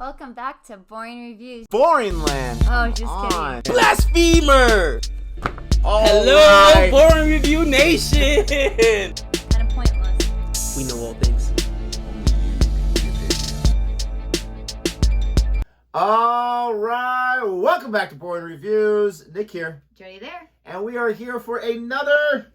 Welcome back to Boring Reviews. Boring land. Oh, just kidding. Blasphemer! Hello, right. Boring Review Nation! Kind of pointless. We know all things. All right, welcome back to Boring Reviews. Nick here. Jodi there. And we are here for another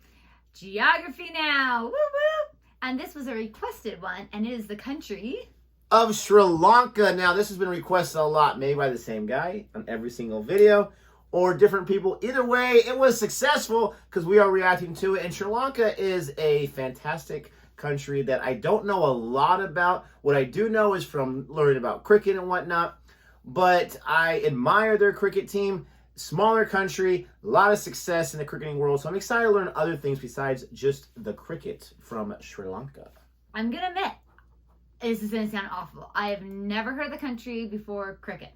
Geography Now. Woo woo! And this was a requested one, and it is the country of Sri Lanka. Now, this has been requested a lot, maybe by the same guy on every single video, or different people. Either way, it was successful because we are reacting to it. And Sri Lanka is a fantastic country that I don't know a lot about. What I do know is from learning about cricket and whatnot. But I admire their cricket team. Smaller country, a lot of success in the cricketing world. So I'm excited to learn other things besides just the cricket from Sri Lanka. I'm going to admit, this is going to sound awful. I have never heard of the country before cricket.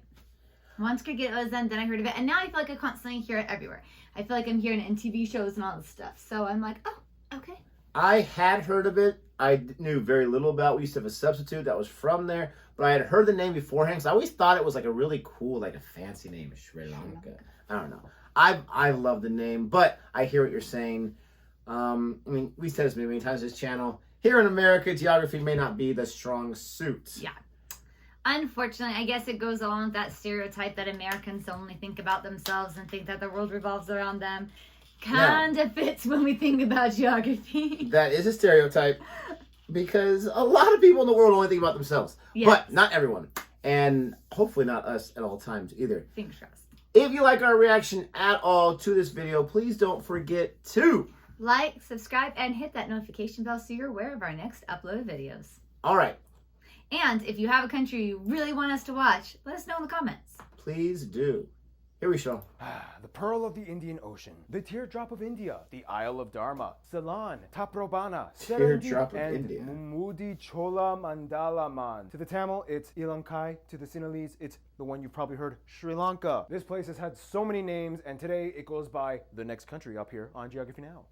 Once cricket was done, then I heard of it. And now I feel like I constantly hear it everywhere. I feel like I'm hearing it in TV shows and all this stuff. So I'm like, oh, okay. I had heard of it. I knew very little about it. We used to have a substitute that was from there. But I had heard the name beforehand because I always thought it was like a really cool, like a fancy name, Sri Lanka. I don't know. I love the name, but I hear what you're saying. I mean, we said this many times on this channel. Here in America, geography may not be the strong suit. Yeah. Unfortunately, I guess it goes along with that stereotype that Americans only think about themselves and think that the world revolves around them. Kind of fits when we think about geography. That is a stereotype because a lot of people in the world only think about themselves. Yes. But not everyone. And hopefully not us at all times either. Fingers crossed. If you like our reaction at all to this video, please don't forget to like, subscribe, and hit that notification bell so you're aware of our next uploaded videos. All right. And if you have a country you really want us to watch, let us know in the comments. Please do. Here we go. The Pearl of the Indian Ocean, the Teardrop of India, the Isle of Dharma, Ceylon, Taprobana, Teardrop of and India. Mumudi Chola Mandalaman. To the Tamil, it's Ilankai. To the Sinhalese, it's the one you've probably heard, Sri Lanka. This place has had so many names, and today it goes by the next country up here on Geography Now.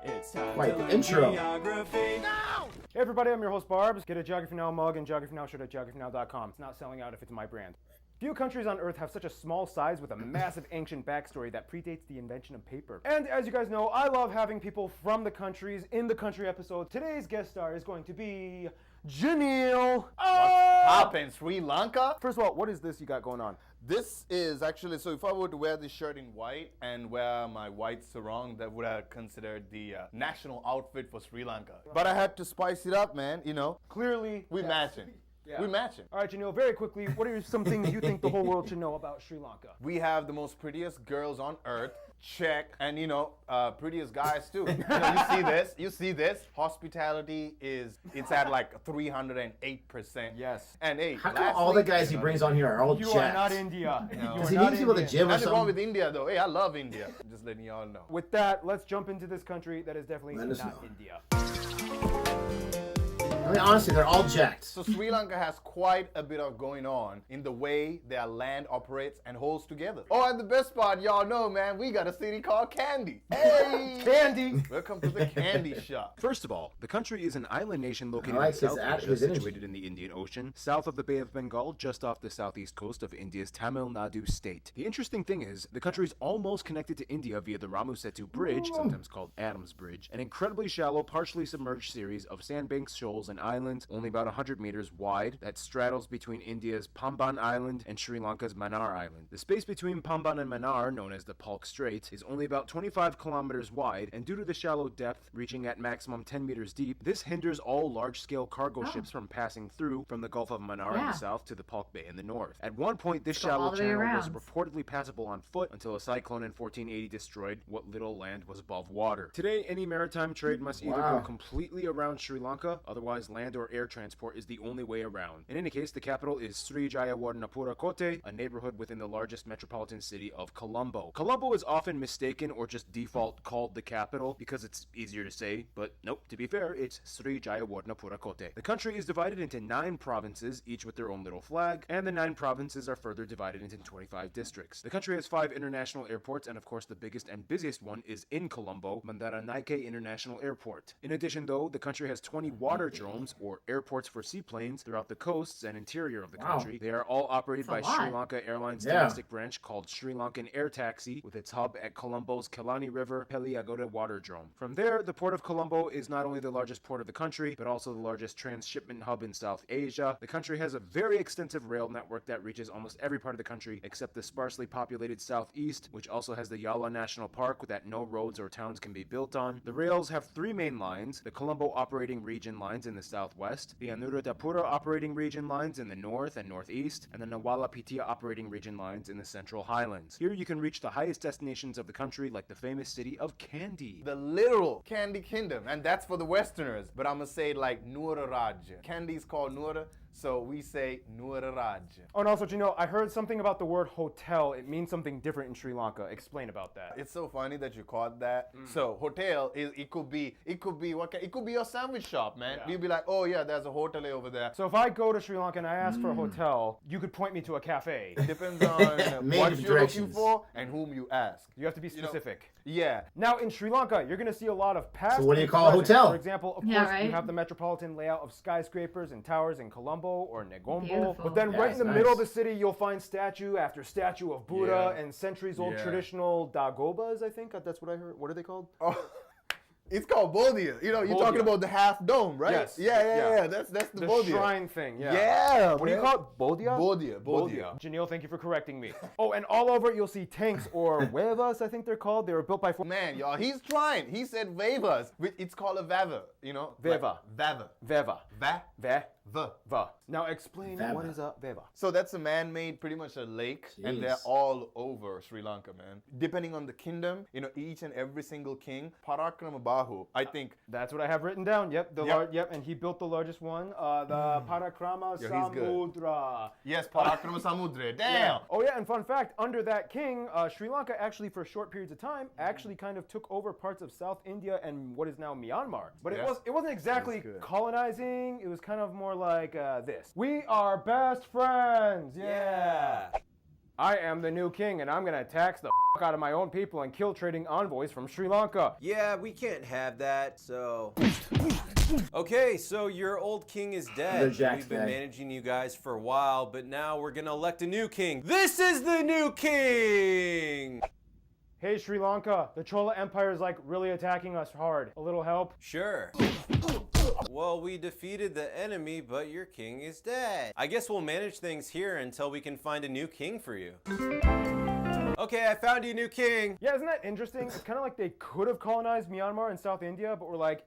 It's time Quite to the intro. Geography Now! Hey everybody, I'm your host Barbs. Get a Geography Now mug and Geography Now shirt at geographynow.com. It's not selling out if it's my brand. Few countries on Earth have such a small size with a massive ancient backstory that predates the invention of paper. And as you guys know, I love having people from the countries in the country episode. Today's guest star is going to be Janelle. What's happening, Sri Lanka? First of all, what is this you got going on? This is actually, so if I were to wear this shirt in white and wear my white sarong, that would have considered the national outfit for Sri Lanka. But I had to spice it up, man, you know. Clearly, We matching. Yeah. We matching. All right, Janelle, very quickly, what are some things you think the whole world should know about Sri Lanka? We have the most prettiest girls on earth. Check. And, you know, prettiest guys, too. You know, you see this. Hospitality it's at like 308%. Yes. And, hey, How come all the guys he brings on here are all You jacked? are not India. No. Does he need to go to the gym or Nothing wrong something? with India, though. Hey, I love India. Just letting y'all know. With that, let's jump into this country that is definitely Let us not know. India. I mean, honestly, they're all jacked. So Sri Lanka has quite a bit of going on in the way their land operates and holds together. Oh, and the best part, y'all know, man, we got a city called Candy. Hey! Candy! Welcome to the candy shop. First of all, the country is an island nation located I like in South his Asia, energy. situated in the Indian Ocean, south of the Bay of Bengal, just off the southeast coast of India's Tamil Nadu state. The interesting thing is, the country is almost connected to India via the Ramu Setu Bridge, sometimes called Adams Bridge, an incredibly shallow, partially submerged series of sandbanks, shoals, and islands, only about 100 meters wide, that straddles between India's Pamban Island and Sri Lanka's Mannar Island. The space between Pamban and Mannar, known as the Palk Strait, is only about 25 kilometers wide, and due to the shallow depth, reaching at maximum 10 meters deep, this hinders all large-scale cargo ships from passing through from the Gulf of Mannar in the south to the Palk Bay in the north. At one point, this shallow channel was reportedly passable on foot until a cyclone in 1480 destroyed what little land was above water. Today, any maritime trade must either go completely around Sri Lanka, otherwise land or air transport is the only way around. In any case, the capital is Sri Jayawardenepura Kotte, a neighborhood within the largest metropolitan city of Colombo. Colombo is often mistaken or just default called the capital because it's easier to say, but nope, to be fair, it's Sri Jayawardenepura Kotte. The country is divided into 9 provinces, each with their own little flag, and the 9 provinces are further divided into 25 districts. The country has 5 international airports, and of course the biggest and busiest one is in Colombo, Bandaranaike International Airport. In addition though, the country has 20 water drones aerodromes, or airports for seaplanes, throughout the coasts and interior of the Wow. country. They are all operated by That's a Sri lot. Lanka Airlines Yeah. domestic branch called Sri Lankan Air Taxi, with its hub at Colombo's Kelani River Peliagoda Waterdrome. From there, the port of Colombo is not only the largest port of the country, but also the largest transshipment hub in South Asia. The country has a very extensive rail network that reaches almost every part of the country except the sparsely populated southeast, which also has the Yala National Park that no roads or towns can be built on. The rails have three main lines: the Colombo Operating Region lines in the southwest, the Anuradhapura Operating Region lines in the north and northeast, and the Nawala Pitia Operating Region lines in the central highlands. Here you can reach the highest destinations of the country, like the famous city of Kandy. The literal Candy Kingdom, and that's for the Westerners, but I'm gonna say it like Noora Rajya. Candy's called Noora, so we say Noora Rajya. Oh, and also, I heard something about the word hotel. It means something different in Sri Lanka. Explain about that. It's so funny that you caught that. So hotel is it could be your sandwich shop, man. Yeah. You'd be like, oh yeah, there's a hotel over there. So if I go to Sri Lanka and I ask for a hotel, you could point me to a cafe. It depends on Made what of you're looking directions. for and whom you ask. You have to be You know, specific. Yeah. Now in Sri Lanka, you're going to see a lot of past. So what do you and call a present. hotel? For example, of Yeah, course, right. you have the metropolitan layout of skyscrapers and towers in Colombo or Negombo. Beautiful. But then Yeah, right in the it's middle of the nice. city, you'll find statue after statue of Buddha Yeah. and centuries-old Yeah. traditional dagobas. I think that's what I heard. What are they called? Oh, it's called Bodhia. You're Bodhia. talking about the half dome, right? Yes. Yeah. That's the The Bodhia. shrine thing. Yeah. Yeah. What do you man. call it? Bodhia? Bodhia. Janelle, thank you for correcting me. Oh, and all over it, you'll see tanks or huevas, I think they're called. They were built by. Man, y'all, he's trying. He said vavas. It's called a vava, Veva. Vava. Veva. Va. Ve. Va. Now explain Veva. what is a veva. So that's a man-made, pretty much a lake, and they're Jeez. all over Sri Lanka, man. Depending on the kingdom, each and every single king, Parakrama Bahu, I think. That's what I have written down. Yep. Yep. And he built the largest one. The Parakrama Yo, he's good. Samudra. Yes, Parakrama Samudra. Damn. Oh yeah, and fun fact, under that king, Sri Lanka actually for short periods of time actually kind of took over parts of South India and what is now Myanmar. But Yes. it wasn't exactly That's good. colonizing. It was kind of more like this. We are best friends. Yeah. I am the new king, and I'm gonna tax the out of my own people and kill trading envoys from Sri Lanka. Yeah, we can't have that, so... Okay, so your old king is They're dead. jacked We've been today. managing you guys for a while, but now we're gonna elect a new king. This is the new king! Hey Sri Lanka, the Chola Empire is like really attacking us hard. A little help? Sure. Well, we defeated the enemy, but your king is dead. I guess we'll manage things here until we can find a new king for you. Okay, I found you a new king. Yeah, isn't that interesting? It's kind of like they could have colonized Myanmar and South India, but we're like,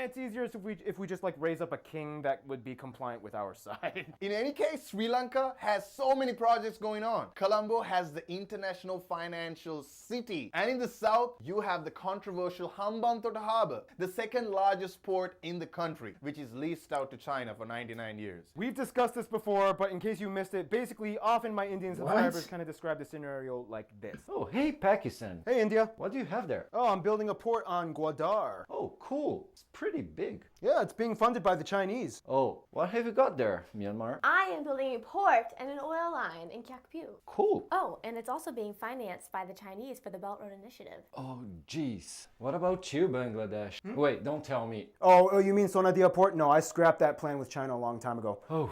it's easier if we just like raise up a king that would be compliant with our side. In any case, Sri Lanka has so many projects going on. Colombo has the international financial city. And in the south, you have the controversial Hambantota Harbor, the second largest port in the country, which is leased out to China for 99 years. We've discussed this before, but in case you missed it, basically often my Indian subscribers kind of describe the scenario like this. Oh, hey Pakistan. Hey India. What do you have there? Oh, I'm building a port on Gwadar. Oh, cool. It's pretty big. Yeah, it's being funded by the Chinese. Oh, what have you got there, Myanmar? I am building a port and an oil line in Kyakpu. Cool. Oh, and it's also being financed by the Chinese for the Belt Road Initiative. Oh, jeez. What about you, Bangladesh? Wait, don't tell me. Oh, you mean Sonadia Port? No, I scrapped that plan with China a long time ago. Oh.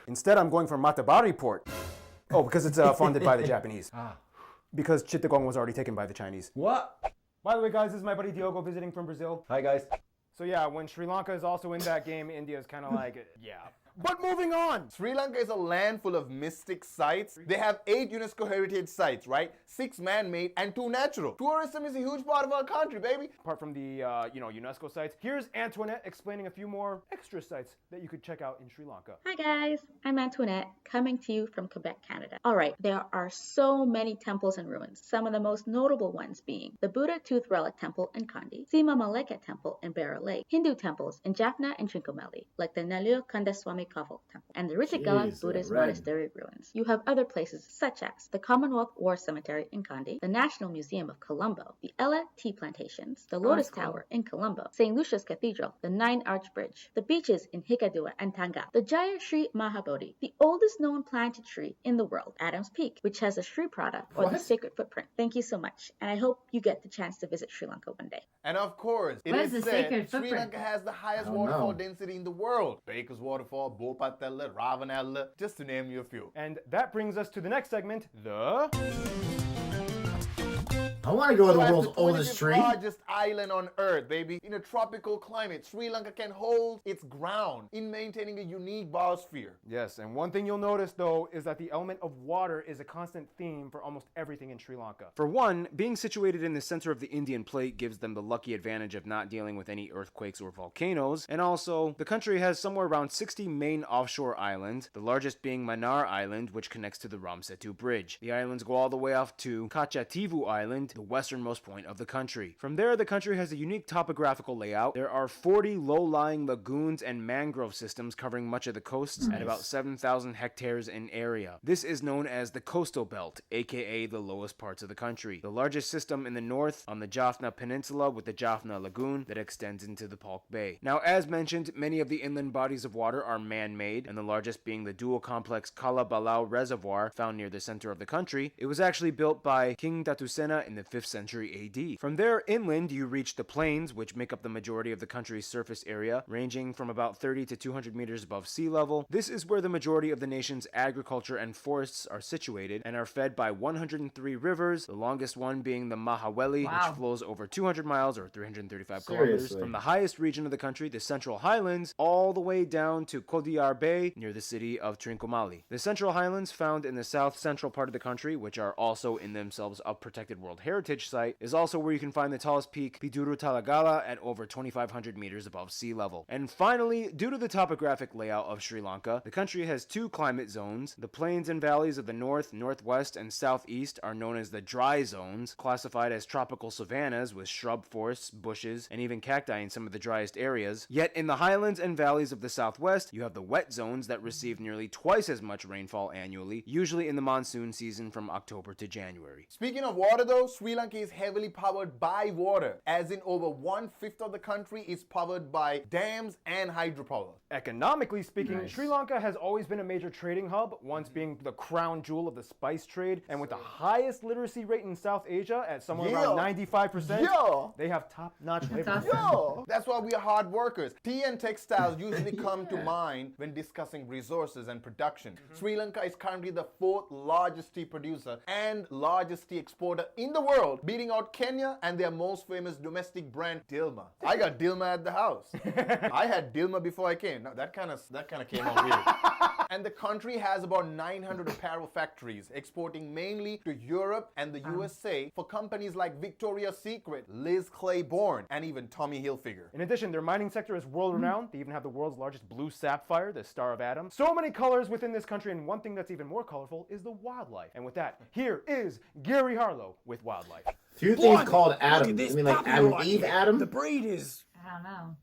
Instead, I'm going for Matabari Port. Oh, because it's funded by the Japanese. Ah. Because Chittagong was already taken by the Chinese. What? By the way, guys, this is my buddy Diogo visiting from Brazil. Hi, guys. So yeah, when Sri Lanka is also in that game, India's kind of like, yeah. But moving on! Sri Lanka is a land full of mystic sites. They have 8 UNESCO heritage sites, right? 6 man-made and 2 natural. Tourism is a huge part of our country, baby. Apart from the, UNESCO sites, here's Antoinette explaining a few more extra sites that you could check out in Sri Lanka. Hi guys, I'm Antoinette, coming to you from Quebec, Canada. Alright, there are so many temples and ruins, some of the most notable ones being the Buddha Tooth Relic Temple in Kandy, Sima Maleka Temple in Barra Lake, Hindu temples in Jaffna and Trincomalee, like the Nalur Kandaswamy Amitabha Temple and the Rijigala Jeez, Buddhist red. Monastery ruins. You have other places such as the Commonwealth War Cemetery in Kandy, the National Museum of Colombo, the Ella Tea Plantations, the Lotus cool. Tower in Colombo, St. Lucia's Cathedral, the Nine Arch Bridge, the beaches in Hikkaduwa and Tanga, the Jaya Sri Mahabodhi, the oldest known planted tree in the world, Adam's Peak, which has a Sri Prada or the What? sacred footprint. Thank you so much, and I hope you get the chance to visit Sri Lanka one day. And of course, it What is is the said sacred Sri footprint? Lanka has the highest I don't waterfall know. density in the world. Baker's Waterfall, Bopatella, Ravanella, just to name you a few. And that brings us to the next segment, the... I want to go to the That's world's the oldest 25th tree. largest island on earth, baby. In a tropical climate, Sri Lanka can hold its ground in maintaining a unique biosphere. Yes, and one thing you'll notice though is that the element of water is a constant theme for almost everything in Sri Lanka. For one, being situated in the center of the Indian plate gives them the lucky advantage of not dealing with any earthquakes or volcanoes, and also, the country has somewhere around 60 main offshore islands, the largest being Mannar Island, which connects to the Ramsetu Bridge. The islands go all the way off to Kachativu Island, the westernmost point of the country. From there, the country has a unique topographical layout. There are 40 low-lying lagoons and mangrove systems covering much of the coasts at about 7,000 hectares in area. This is known as the coastal belt, aka the lowest parts of the country. The largest system in the north on the Jaffna Peninsula with the Jaffna Lagoon that extends into the Palk Bay. Now, as mentioned, many of the inland bodies of water are man-made, and the largest being the dual complex Kalabalau Reservoir found near the center of the country. It was actually built by King Datusena in the 5th century AD. From there inland, you reach the plains, which make up the majority of the country's surface area, ranging from about 30 to 200 meters above sea level. This is where the majority of the nation's agriculture and forests are situated and are fed by 103 rivers, the longest one being the Mahaweli, Wow. which flows over 200 miles or 335 kilometers Seriously. from the highest region of the country, the Central Highlands, all the way down to Kodiyar Bay near the city of Trincomalee. The Central Highlands, found in the south central part of the country, which are also in themselves a protected World Heritage Site, is also where you can find the tallest peak, Biduru Talagala, at over 2,500 meters above sea level. And finally, due to the topographic layout of Sri Lanka, the country has two climate zones. The plains and valleys of the north, northwest, and southeast are known as the dry zones, classified as tropical savannas with shrub forests, bushes, and even cacti in some of the driest areas. Yet in the highlands and valleys of the southwest, you have the wet zones that receive nearly twice as much rainfall annually, usually in the monsoon season from October to January. Speaking of water though, Sri Lanka is heavily powered by water, as in over 1/5 of the country is powered by dams and hydropower. Economically speaking, Nice. Sri Lanka has always been a major trading hub, once being the crown jewel of the spice trade, and with the highest literacy rate in South Asia at somewhere around 95%, Yeah. they have top-notch labor. awesome. Yo, that's why we are hard workers. Tea and textiles usually come to mind when discussing resources and production. Sri Lanka is currently the 4th largest tea producer and largest tea exporter in the world, beating out Kenya and their most famous domestic brand, Dilma. I got Dilma at the house. I had Dilma before I came. Now that kind of came out weird. And the country has about 900 apparel factories, exporting mainly to Europe and the USA for companies like Victoria's Secret, Liz Claiborne, and even Tommy Hilfiger. In addition, their mining sector is world-renowned. They even have the world's largest blue sapphire, the Star of Adam. So many colors within this country, and one thing that's even more colorful is the wildlife. And with that, here is Gary Harlow with wildlife. Few things called Adam. I mean, like Adam and Eve, Adam? The breed is I don't know.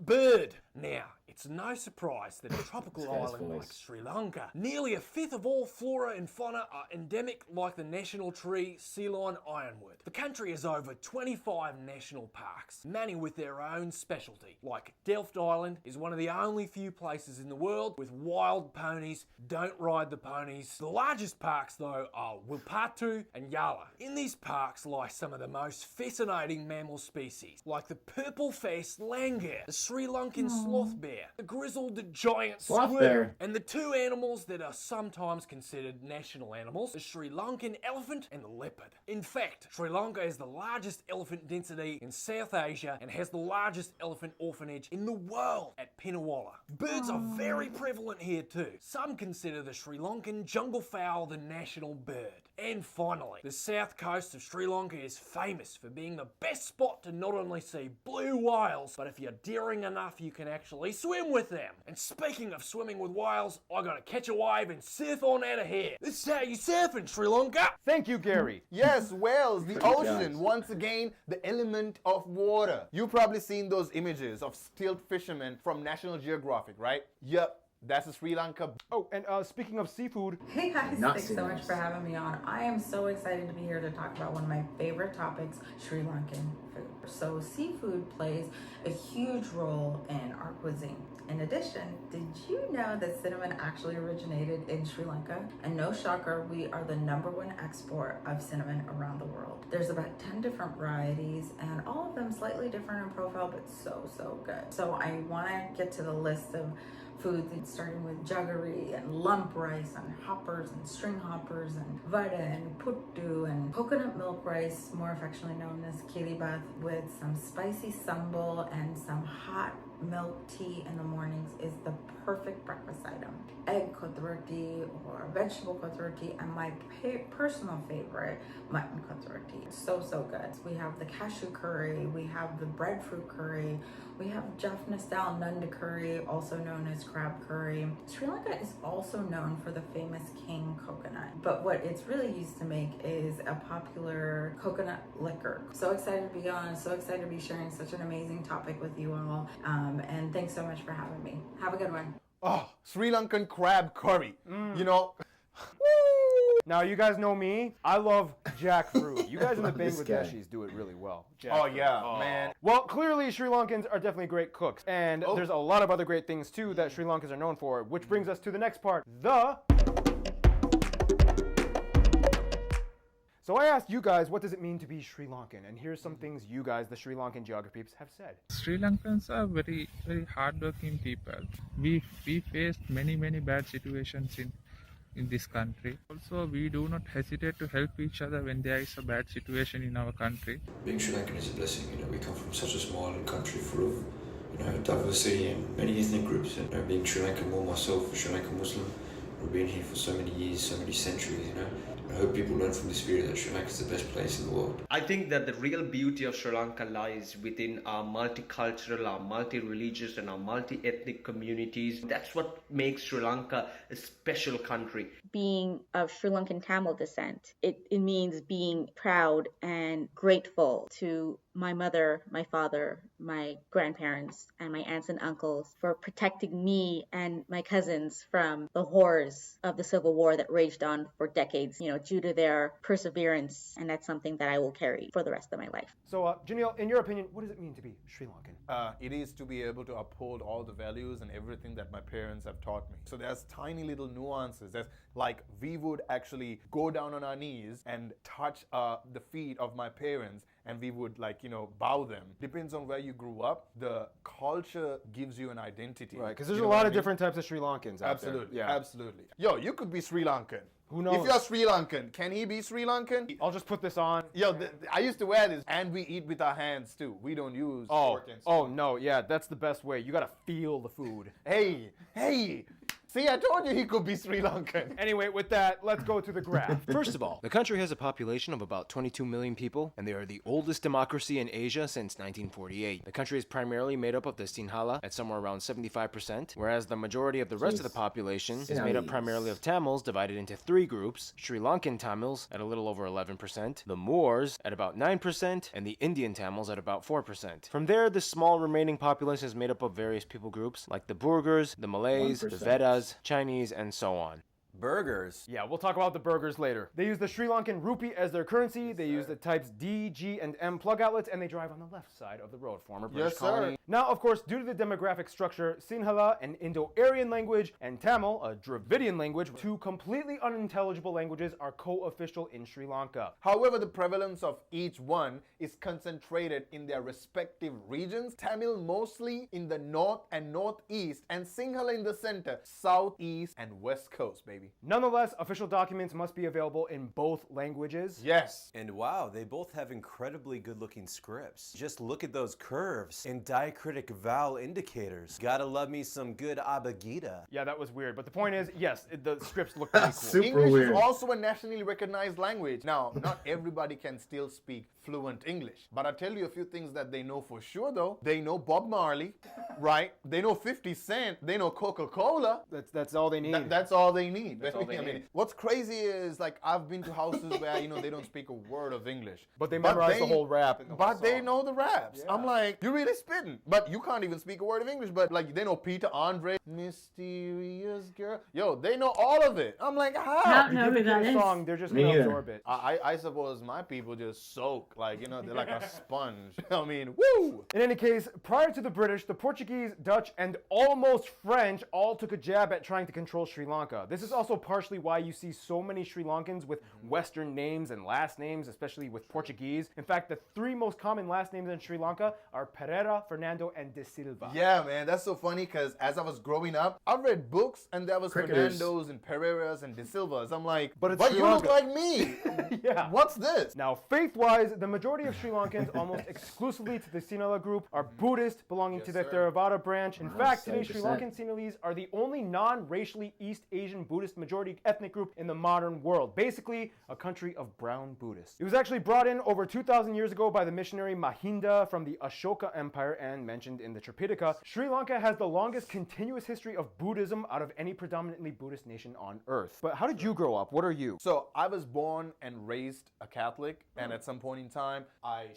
bird. Now, it's no surprise that a tropical guy's island voice. like Sri Lanka, nearly 1/5 of all flora and fauna are endemic, like the national tree Ceylon ironwood. The country has over 25 national parks, many with their own specialty, like Delft Island is one of the only few places in the world with wild ponies. Don't ride the ponies. The largest parks, though, are Wilpatu and Yala. In these parks lie some of the most fascinating mammal species, like the purple-faced langur, the Sri Lankan sloth bear, the grizzled giant Sloth squirrel, bear. and the two animals that are sometimes considered national animals, the Sri Lankan elephant and the leopard. In fact, Sri Lanka is the largest elephant density in South Asia and has the largest elephant orphanage in the world at Pinawala. Birds are very prevalent here too. Some consider the Sri Lankan jungle fowl the national bird. And finally, the south coast of Sri Lanka is famous for being the best spot to not only see blue whales, but if you're daring enough, you can actually swim with them. And speaking of swimming with whales, I gotta catch a wave and surf on out of here. This is how you surf in Sri Lanka. Thank you, Gary. Yes, whales, the ocean, guys. once again, the element of water. You've probably seen those images of stilt fishermen from National Geographic, right? Yep. That's a Sri Lanka. Oh, and speaking of seafood, Hey guys, Not thanks so much serious. for having me on. I am so excited to be here to talk about one of my favorite topics, Sri Lankan food. So seafood plays a huge role in our cuisine. In addition, did you know that cinnamon actually originated in Sri Lanka? And no shocker, we are the #1 export of cinnamon around the world. There's about 10 different varieties and all of them slightly different in profile, but so good. So I wanna get to the list of foods starting with jaggery and lump rice and hoppers and string hoppers and vada and puttu and coconut milk rice, more affectionately known as kiribath, with some spicy sambal and some hot milk tea in the mornings is the perfect breakfast item. Egg kothurti or vegetable kothurti, and my personal favorite, mutton kothurti. So good. We have the cashew curry, we have the breadfruit curry, we have Jaffna style nanda curry, also known as crab curry. Sri Lanka is also known for the famous king coconut, but what it's really used to make is a popular coconut liquor. So excited to be on, so excited to be sharing such an amazing topic with you all, and thanks so much for having me. Have a good one. Oh, Sri Lankan crab curry. You know, now you guys know me. I love jackfruit. You guys in the This guy. Bangladeshis do it really well. oh Jackfruit. yeah, man. Well, clearly Sri Lankans are definitely great cooks, and Oh. there's a lot of other great things too that Sri Lankans are known for, which brings us to the next part, So I asked you guys, what does it mean to be Sri Lankan? And here's some things you guys, the Sri Lankan geographers, have said. Sri Lankans are very hardworking people. We faced many bad situations in this country. Also, we do not hesitate to help each other when there is a bad situation in our country. Being Sri Lankan is a blessing. We come from such a small country full of diversity and many ethnic groups. And being Sri Lankan, more myself, a Sri Lankan Muslim, we've been here for so many years, so many centuries. I hope people learn from this video that Sri Lanka is the best place in the world. I think that the real beauty of Sri Lanka lies within our multicultural, our multi-religious and our multi-ethnic communities. That's what makes Sri Lanka a special country. Being of Sri Lankan Tamil descent, it means being proud and grateful to my mother, my father, my grandparents, and my aunts and uncles for protecting me and my cousins from the horrors of the Civil War that raged on for decades, due to their perseverance, and that's something that I will carry for the rest of my life. So, Janelle, in your opinion, what does it mean to be Sri Lankan? It is to be able to uphold all the values and everything that my parents have taught me. So there's tiny little nuances. There's like we would actually go down on our knees and touch the feet of my parents, and we would bow them. Depends on where you grew up. The culture gives you an identity. Right, because there's You a know lot what of I mean? different types of Sri Lankans out Absolutely, there. Yeah. absolutely. Yo, you could be Sri Lankan. Who knows? If you're Sri Lankan, can he be Sri Lankan? I'll just put this on. Yo, I used to wear this, and we eat with our hands too. We don't use fork and spoon. Oh no, yeah, that's the best way. You gotta feel the food. Hey. See, I told you he could be Sri Lankan. Anyway, with that, let's go to the graph. First of all, the country has a population of about 22 million people, and they are the oldest democracy in Asia since 1948. The country is primarily made up of the Sinhala at somewhere around 75%, whereas the majority of the rest of the population is made up primarily of Tamils divided into 3 groups: Sri Lankan Tamils at a little over 11%, the Moors at about 9%, and the Indian Tamils at about 4%. From there, the small remaining populace is made up of various people groups like the Burghers, the Malays, 1%. the Vedas, Chinese, and so on. Burgers. Yeah, we'll talk about the burgers later. They use the Sri Lankan rupee as their currency. They use the types D, G, and M plug outlets, and they drive on the left side of the road. Former British colony. Now, of course, due to the demographic structure, Sinhala, an Indo-Aryan language, and Tamil, a Dravidian language, 2 completely unintelligible languages, are co-official in Sri Lanka. However, the prevalence of each one is concentrated in their respective regions. Tamil mostly in the north and northeast, and Sinhala in the center, southeast, and west coast, baby. Nonetheless, official documents must be available in both languages. Yes. And wow, they both have incredibly good-looking scripts. Just look at those curves and diacritic vowel indicators. Gotta love me some good Abhagita. Yeah, that was weird. But the point is, yes, the scripts look pretty cool. Super English weird. is also a nationally recognized language. Now, not everybody can still speak fluent English, but I'll tell you a few things that they know for sure, though. They know Bob Marley, right? They know 50 Cent. They know Coca-Cola. That's all they need. That's all they need. That's all they need. What's crazy is like I've been to houses where they don't speak a word of English, but they memorize the whole rap. But they know the raps. Yeah. I'm like, you're really spitting, but you can't even speak a word of English. But like they know Peter Andre, Mysterious Girl. Yo, they know all of it. I'm like, how? I don't know who that is. Song, they're just gonna absorb it. I suppose my people just soak, like they're like a sponge. I mean, woo! In any case, prior to the British, the Portuguese, Dutch, and almost French all took a jab at trying to control Sri Lanka. This is also partially why you see so many Sri Lankans with Western names and last names, especially with Portuguese. In fact, the 3 most common last names in Sri Lanka are Pereira, Fernando, and De Silva. Yeah, man, that's so funny because as I was growing up, I read books and there was Fernandos and Pereiras and De Silvas. I'm like, but you look like me. Yeah. What's this? Now, faith-wise, the majority of Sri Lankans, almost exclusively to the Sinhala group, are Buddhist, belonging to the Theravada branch. In fact, today Sri Lankan Sinhalese are the only non-racially East Asian Buddhist majority ethnic group in the modern world. Basically, a country of brown Buddhists. It was actually brought in over 2,000 years ago by the missionary Mahinda from the Ashoka Empire and mentioned in the Tripitaka. Sri Lanka has the longest continuous history of Buddhism out of any predominantly Buddhist nation on earth. But how did you grow up? What are you? So I was born and raised a Catholic, and at some point in time,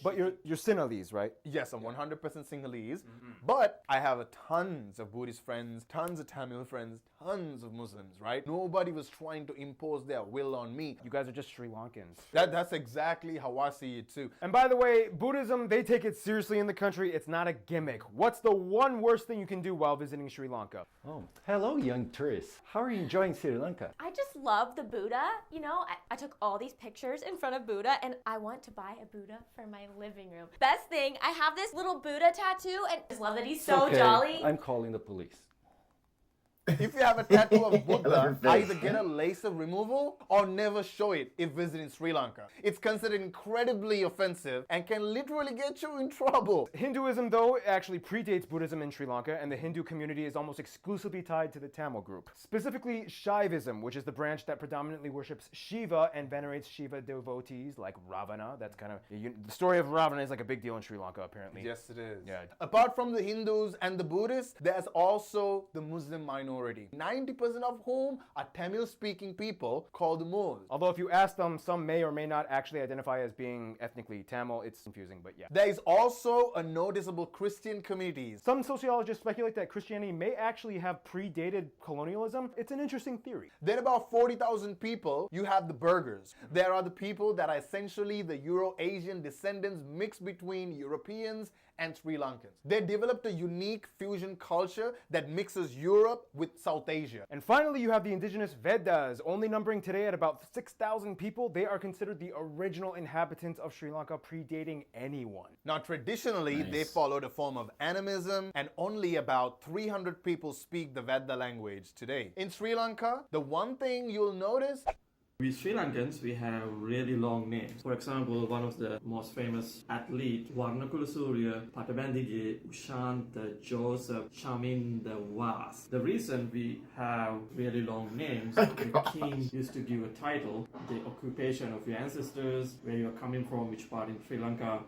But you're Sinhalese, right? Yes, I'm 100% Sinhalese, but I have tons of Buddhist friends, tons of Tamil friends, tons of Muslims, right? Nobody was trying to impose their will on me. You guys are just Sri Lankans. That's exactly how I see it too. And by the way, Buddhism, they take it seriously in the country. It's not a gimmick. What's the one worst thing you can do while visiting Sri Lanka? Oh, hello, young tourists. How are you enjoying Sri Lanka? I just love the Buddha. I took all these pictures in front of Buddha, and I want to buy a Buddha for my living room. Best thing, I have this little Buddha tattoo, and I just love that he's so jolly. I'm calling the police. If you have a tattoo of Buddha, either get a laser removal or never show it if visiting Sri Lanka. It's considered incredibly offensive and can literally get you in trouble. Hinduism, though, actually predates Buddhism in Sri Lanka, and the Hindu community is almost exclusively tied to the Tamil group. Specifically, Shaivism, which is the branch that predominantly worships Shiva and venerates Shiva devotees like Ravana. That's kind of the story of Ravana is like a big deal in Sri Lanka, apparently. Yes, it is. Yeah. Apart from the Hindus and the Buddhists, there's also the Muslim minority. 90% of whom are Tamil-speaking people called the Moors. Although if you ask them, some may or may not actually identify as being ethnically Tamil. It's confusing, but yeah. There is also a noticeable Christian community. Some sociologists speculate that Christianity may actually have predated colonialism. It's an interesting theory. Then about 40,000 people, you have the Burghers. There are the people that are essentially the Euro-Asian descendants mixed between Europeans and Sri Lankans. They developed a unique fusion culture that mixes Europe with South Asia. And finally, you have the indigenous Vedas, only numbering today at about 6,000 people. They are considered the original inhabitants of Sri Lanka, predating anyone. Now, traditionally, they followed a form of animism, and only about 300 people speak the Veda language today. In Sri Lanka, the one thing you'll notice, we Sri Lankans, we have really long names. For example, one of the most famous athlete, Varnakula Surya, Patabandige, Ushanta, Joseph, Chaminda Was. The reason we have really long names, the king used to give a title, the occupation of your ancestors, where you're coming from, which part in Sri Lanka.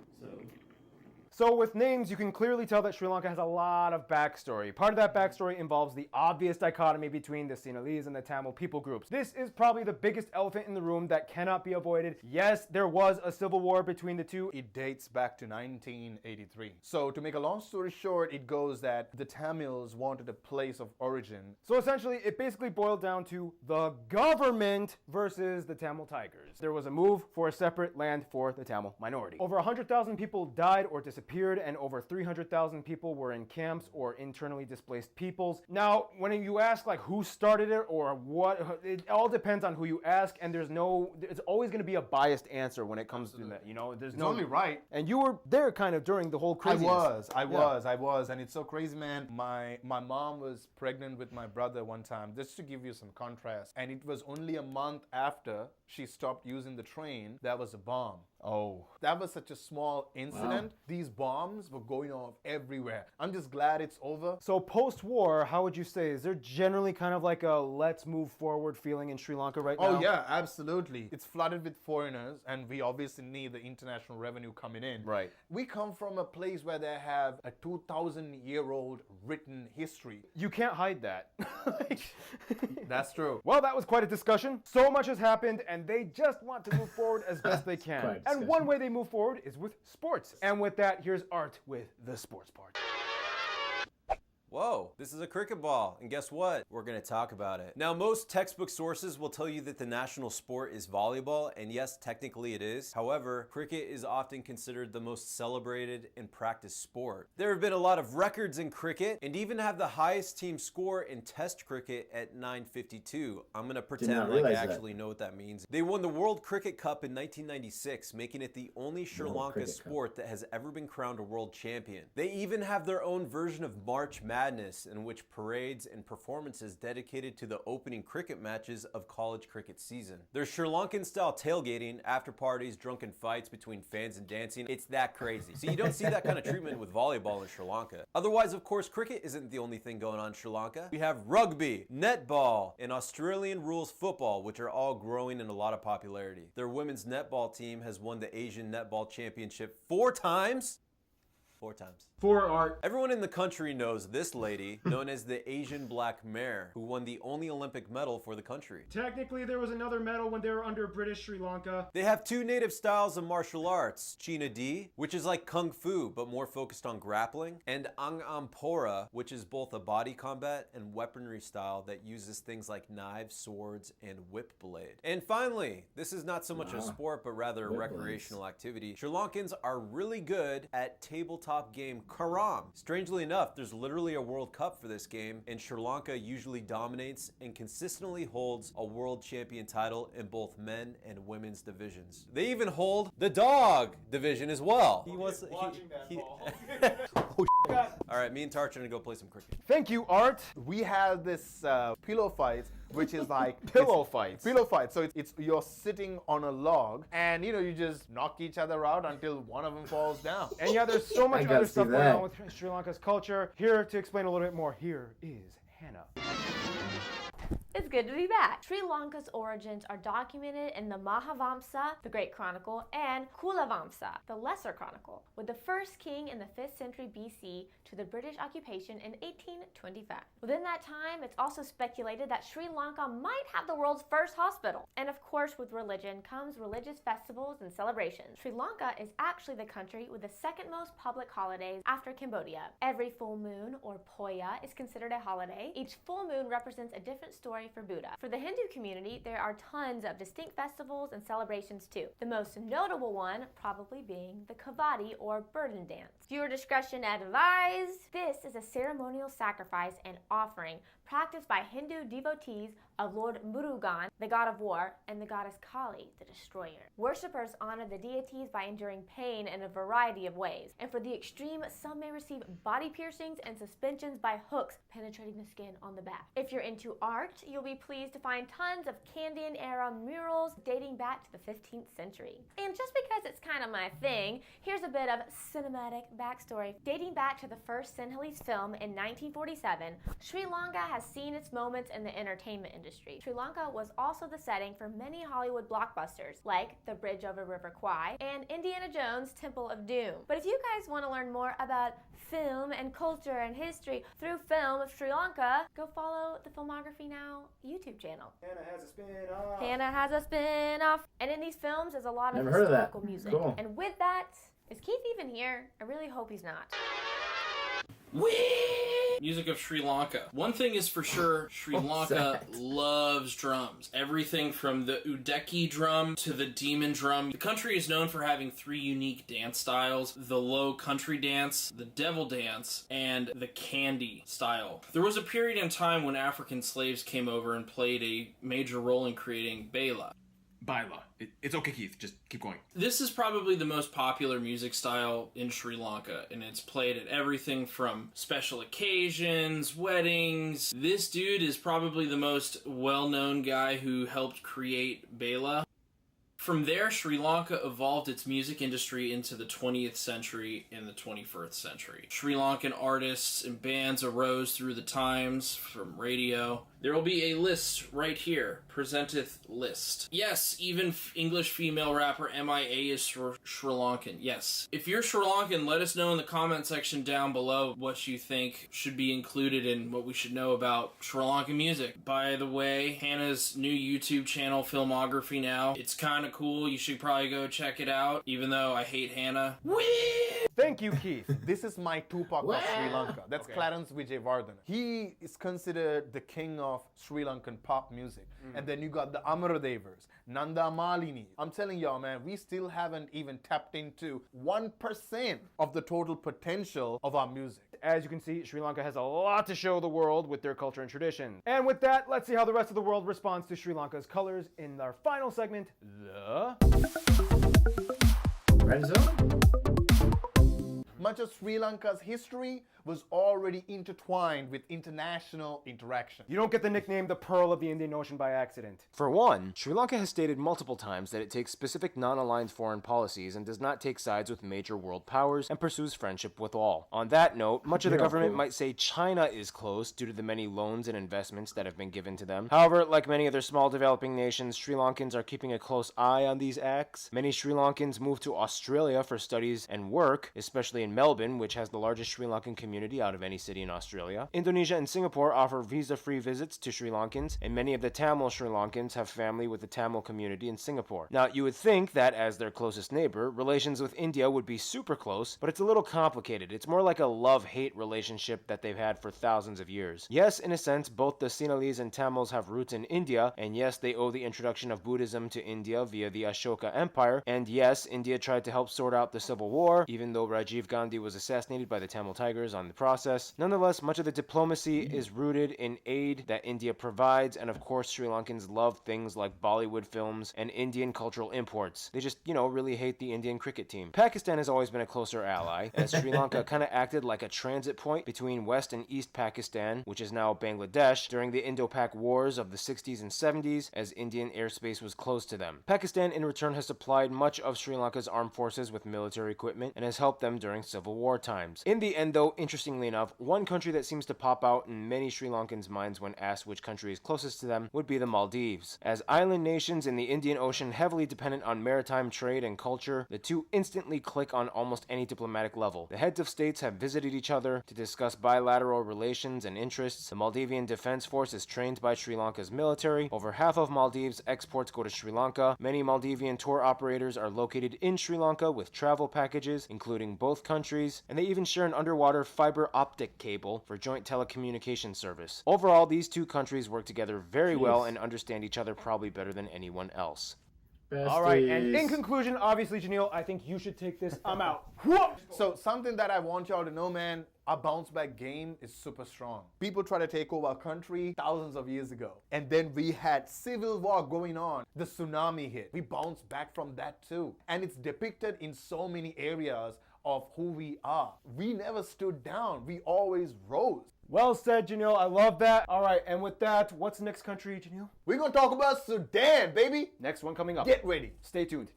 So with names, you can clearly tell that Sri Lanka has a lot of backstory. Part of that backstory involves the obvious dichotomy between the Sinhalese and the Tamil people groups. This is probably the biggest elephant in the room that cannot be avoided. Yes, there was a civil war between the two. It dates back to 1983. So to make a long story short, it goes that the Tamils wanted a place of origin. So essentially, it basically boiled down to the government versus the Tamil Tigers. There was a move for a separate land for the Tamil minority. Over 100,000 people died or disappeared, and over 300,000 people were in camps or internally displaced peoples. Now, when you ask like who started it or what, it all depends on who you ask, and it's always going to be a biased answer when it comes to that. There's no only right. And you were there kind of during the whole craziness. I was, and it's so crazy, man. My mom was pregnant with my brother one time, just to give you some contrast, and it was only a month after she stopped using the train, there was a bomb. Oh. That was such a small incident. Wow. These bombs were going off everywhere. I'm just glad it's over. So post-war, how would you say, is there generally kind of like a let's move forward feeling in Sri Lanka right now? Oh yeah, absolutely. It's flooded with foreigners, and we obviously need the international revenue coming in. Right. We come from a place where they have a 2,000-year-old written history. You can't hide that. That's true. Well, that was quite a discussion. So much has happened, and they just want to move forward as best they can. And one way they move forward is with sports. And with that, here's Art with the sports part. Whoa, this is a cricket ball, and guess what? We're gonna talk about it. Now, most textbook sources will tell you that the national sport is volleyball, and yes, technically it is. However, cricket is often considered the most celebrated and practiced sport. There have been a lot of records in cricket, and even have the highest team score in test cricket at 952. I'm gonna pretend like I actually know what that means. They won the World Cricket Cup in 1996, making it the only Sri Lanka sport that has ever been crowned a world champion. They even have their own version of March Madness, in which parades and performances dedicated to the opening cricket matches of college cricket season. There's Sri Lankan style tailgating, after parties, drunken fights between fans and dancing. It's that crazy. So you don't see that kind of treatment with volleyball in Sri Lanka. Otherwise, of course, cricket isn't the only thing going on in Sri Lanka. We have rugby, netball, and Australian rules football, which are all growing in a lot of popularity. Their women's netball team has won the Asian Netball Championship 4 times. 4 times. For Art. Everyone in the country knows this lady, known as the Asian Black Mare, who won the only Olympic medal for the country. Technically, there was another medal when they were under British Sri Lanka. They have 2 native styles of martial arts, China Di, which is like Kung Fu, but more focused on grappling, and Ang Ampora, which is both a body combat and weaponry style that uses things like knives, swords, and whip blade. And finally, this is not so much a sport, but rather a recreational activity. Sri Lankans are really good at tabletop game Karam. Strangely enough, there's literally a World Cup for this game, and Sri Lanka usually dominates and consistently holds a world champion title in both men and women's divisions. They even hold the dog division as well. He was watching that ball. All right, me and Tarch are gonna go play some cricket. Thank you, Art. We have this pillow fight, which is like Pillow fights. So it's you're sitting on a log, and you just knock each other out until one of them falls down. And yeah, there's so much other stuff going on with Sri Lanka's culture. Here to explain a little bit more, here is Hannah. It's good to be back. Sri Lanka's origins are documented in the Mahavamsa, the Great Chronicle, and Kulavamsa, the Lesser Chronicle, with the first king in the 5th century BC to the British occupation in 1825. Within that time, it's also speculated that Sri Lanka might have the world's first hospital. And of course, with religion comes religious festivals and celebrations. Sri Lanka is actually the country with the 2nd most public holidays after Cambodia. Every full moon, or Poya, is considered a holiday. Each full moon represents a different story for Buddha. For the Hindu community, there are tons of distinct festivals and celebrations too. The most notable one probably being the Kavadi, or burden dance. Viewer discretion advised. This is a ceremonial sacrifice and offering practiced by Hindu devotees of Lord Murugan, the god of war, and the goddess Kali, the destroyer. Worshippers honor the deities by enduring pain in a variety of ways. And for the extreme, some may receive body piercings and suspensions by hooks penetrating the skin on the back. If you're into art, you'll be pleased to find tons of Kandyan-era murals dating back to the 15th century. And just because it's kind of my thing, here's a bit of cinematic backstory. Dating back to the first Sinhalese film in 1947, Sri Lanka has seen its moments in the entertainment industry. Sri Lanka was also the setting for many Hollywood blockbusters, like The Bridge Over River Kwai and Indiana Jones' Temple of Doom. But if you guys want to learn more about film and culture and history through film of Sri Lanka, go follow the Filmography Now YouTube channel. Hannah has a spin-off. Hannah has a spin-off. And in these films, there's a lot of Never heard of that. historical music. Cool. And with that, is Keith even here? I really hope he's not. Music of Sri Lanka. One thing is for sure, Sri Lanka loves drums. Everything from the Udeki drum to the demon drum. The country is known for having 3 unique dance styles: the low country dance, the devil dance, and the candy style. There was a period in time when African slaves came over and played a major role in creating Bela. Baila. It's okay, Keith. Just keep going. This is probably the most popular music style in Sri Lanka, and it's played at everything from special occasions, weddings. This dude is probably the most well-known guy who helped create Bela. From there, Sri Lanka evolved its music industry into the 20th century and the 21st century. Sri Lankan artists and bands arose through the times from radio. There will be a list right here. Presenteth list. Yes, even English female rapper MIA is Sri Lankan. Yes. If you're Sri Lankan, let us know in the comment section down below what you think should be included in what we should know about Sri Lankan music. By the way, Hannah's new YouTube channel, Filmography Now. It's kind of cool. You should probably go check it out, even though I hate Hannah. Thank you, Keith. This is my Tupac of Sri Lanka. That's Clarence Vijayawardena. He is considered the king of Sri Lankan pop music. And then you got the Amaradevas, Nanda Malini. I'm telling y'all, man, we still haven't even tapped into 1% of the total potential of our music. As you can see, Sri Lanka has a lot to show the world with their culture and traditions. And with that, let's see how the rest of the world responds to Sri Lanka's colors in our final segment, the Red Zone. Much of Sri Lanka's history was already intertwined with international interaction. You don't get the nickname the Pearl of the Indian Ocean by accident. For one, Sri Lanka has stated multiple times that it takes specific non-aligned foreign policies and does not take sides with major world powers and pursues friendship with all. On that note, much of the government might say China is close due to the many loans and investments that have been given to them. However, like many other small developing nations, Sri Lankans are keeping a close eye on these acts. Many Sri Lankans move to Australia for studies and work, especially in Melbourne, which has the largest Sri Lankan community out of any city in Australia. Indonesia and Singapore offer visa-free visits to Sri Lankans, and many of the Tamil Sri Lankans have family with the Tamil community in Singapore. Now, you would think that as their closest neighbor, relations with India would be super close, but it's a little complicated. It's more like a love-hate relationship that they've had for thousands of years. Yes, in a sense, both the Sinhalese and Tamils have roots in India, and yes, they owe the introduction of Buddhism to India via the Ashoka Empire, and yes, India tried to help sort out the civil war, even though Rajiv Gandhi was assassinated by the Tamil Tigers on the process. Nonetheless, much of the diplomacy is rooted in aid that India provides, and of course Sri Lankans love things like Bollywood films and Indian cultural imports. They just, really hate the Indian cricket team. Pakistan has always been a closer ally, as Sri Lanka kind of acted like a transit point between West and East Pakistan, which is now Bangladesh, during the Indo-Pak wars of the 60s and 70s, as Indian airspace was closed to them. Pakistan in return has supplied much of Sri Lanka's armed forces with military equipment and has helped them during civil war times. In the end though, interestingly enough, one country that seems to pop out in many Sri Lankans' minds when asked which country is closest to them would be the Maldives. As island nations in the Indian Ocean heavily dependent on maritime trade and culture, the two instantly click on almost any diplomatic level. The heads of states have visited each other to discuss bilateral relations and interests. The Maldivian Defense Force is trained by Sri Lanka's military. Over half of Maldives' exports go to Sri Lanka. Many Maldivian tour operators are located in Sri Lanka with travel packages, including both countries, and they even share an underwater fiber optic cable for joint telecommunication service. Overall, these two countries work together very well and understand each other probably better than anyone else. All right, and in conclusion, obviously, Janil, I think you should take this. I'm out. So something that I want y'all to know, man, our bounce back game is super strong. People try to take over our country thousands of years ago. And then we had civil war going on. The tsunami hit. We bounced back from that too. And it's depicted in so many areas of who we are. We never stood down. We always rose. Well said, Janil. I love that. All right, and with that, what's the next country, Janil? We're going to talk about Sudan, baby. Next one coming up. Get ready. Stay tuned.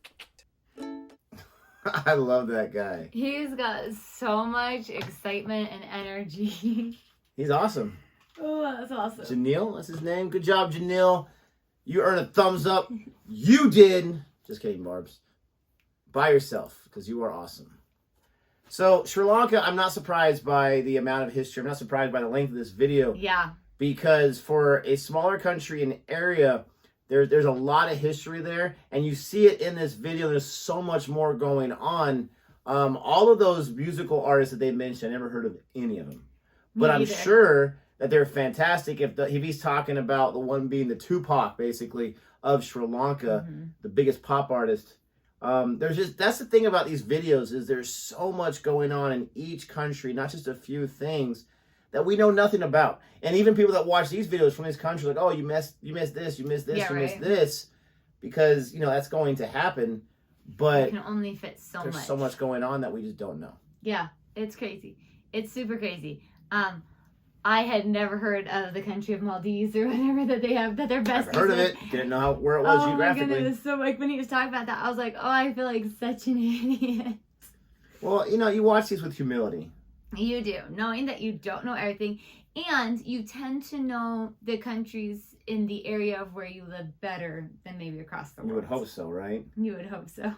I love that guy. He's got so much excitement and energy. He's awesome. Oh, that's awesome. Janil, that's his name. Good job, Janil. You earn a thumbs up. You did. Just kidding, Barbs. By yourself, because you are awesome. So, Sri Lanka, I'm not surprised by the amount of history. I'm not surprised by the length of this video. Yeah. Because for a smaller country and area, there's a lot of history there. And you see it in this video. There's so much more going on. All of those musical artists that they mentioned, I never heard of any of them. But I'm sure that they're fantastic. If he's talking about the one being the Tupac, basically, of Sri Lanka, the biggest pop artist. That's the thing about these videos is there's so much going on in each country, not just a few things that we know nothing about. And even people that watch these videos from these countries, like, oh, you missed this, you missed this, because that's going to happen. But it can only fit so much. There's so much going on that we just don't know. Yeah, it's crazy. It's super crazy. I had never heard of the country of Maldives or whatever that they have, that they're best. I've heard of it. Didn't know where it was geographically. Oh my goodness. So like when he was talking about that, I was like, oh, I feel like such an idiot. Well, you watch these with humility. You do, knowing that you don't know everything, and you tend to know the countries in the area of where you live better than maybe across the world. You would hope so, right? You would hope so.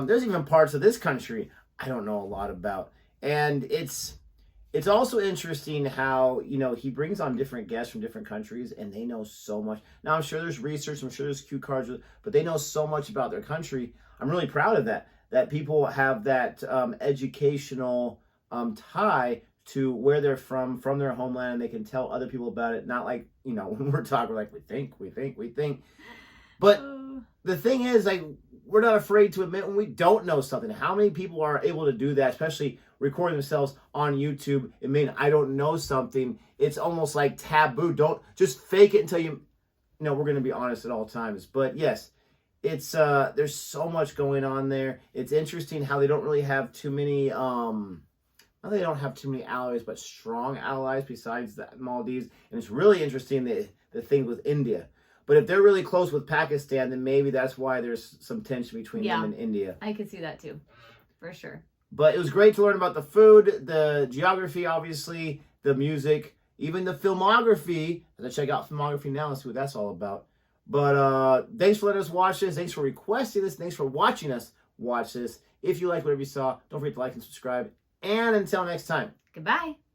There's even parts of this country I don't know a lot about, and it's also interesting how he brings on different guests from different countries, and they know so much. Now I'm sure there's research, I'm sure there's cue cards, but they know so much about their country. I'm really proud of that people have that educational tie to where they're from their homeland, and they can tell other people about it. Not like, when we're talking, we're like, we think. But the thing is, like, we're not afraid to admit when we don't know something. How many people are able to do that, especially recording themselves on YouTube, admitting I don't know something? It's almost like taboo. Don't just fake it until we're going to be honest at all times. But yes, it's there's so much going on there. It's interesting how they don't really have too many they don't have too many allies, but strong allies besides the Maldives. And it's really interesting the thing with India. But if they're really close with Pakistan, then maybe that's why there's some tension between them and India. I could see that too, for sure. But it was great to learn about the food, the geography, obviously, the music, even the filmography. Let's check out filmography now and see what that's all about. But thanks for letting us watch this. Thanks for requesting this. Thanks for watching us watch this. If you liked whatever you saw, don't forget to like and subscribe. And until next time. Goodbye.